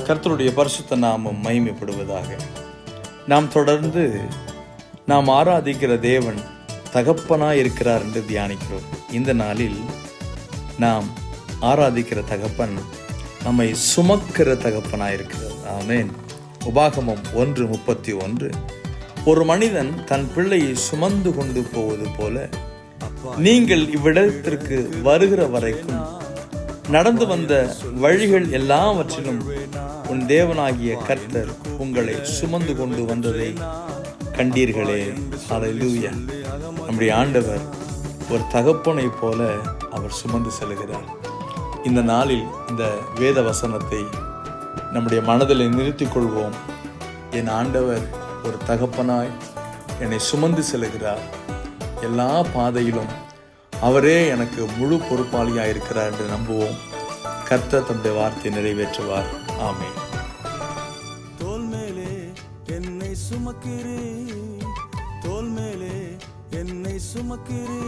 கர்த்தருடைய பரிசுத்த நாமம் மகிமைப்படுவதாக. நாம் தொடர்ந்து நாம் ஆராதிக்கிற தேவன் தகப்பனாய் இருக்கிறார் என்று தியானிக்கிறோம். இந்த நாளில் நாம் ஆராதிக்கிற தகப்பன் நம்மை சுமக்கிற தகப்பனாய் இருக்கிறார். ஆமென். உபாகமம் 1:31, ஒரு மனிதன் தன் பிள்ளையை சுமந்து கொண்டு போவது போல நீங்கள் இவ்விடத்திற்கு வருகிற வரைக்கும் நடந்து வந்த வழிகள் எல்லாவற்றிலும் உன் தேவனாகிய கர்த்தர் உங்களை சுமந்து கொண்டு வந்ததை கண்டீர்களே. ஹல்லேலூயா. நம்முடைய ஆண்டவர் ஒரு தகப்பனை போல அவர் சுமந்து செல்கிறார். இந்த நாளில் இந்த வேத வசனத்தை நம்முடைய மனதில் நிறுத்திக் கொள்வோம். என் ஆண்டவர் ஒரு தகப்பனாய் என்னை சுமந்து செல்கிறார். எல்லா பாதையிலும் அவரே எனக்கு முழு பொறுப்பாளியாக இருக்கிறார் என்று நம்புவோம். கர்த்தர் தம்முடைய வார்த்தையை நிறைவேற்றுவார். ஆமென். தோள் மேலே என்னை சுமக்கிறே, தோள் மேலே என்னை சுமக்கிறே.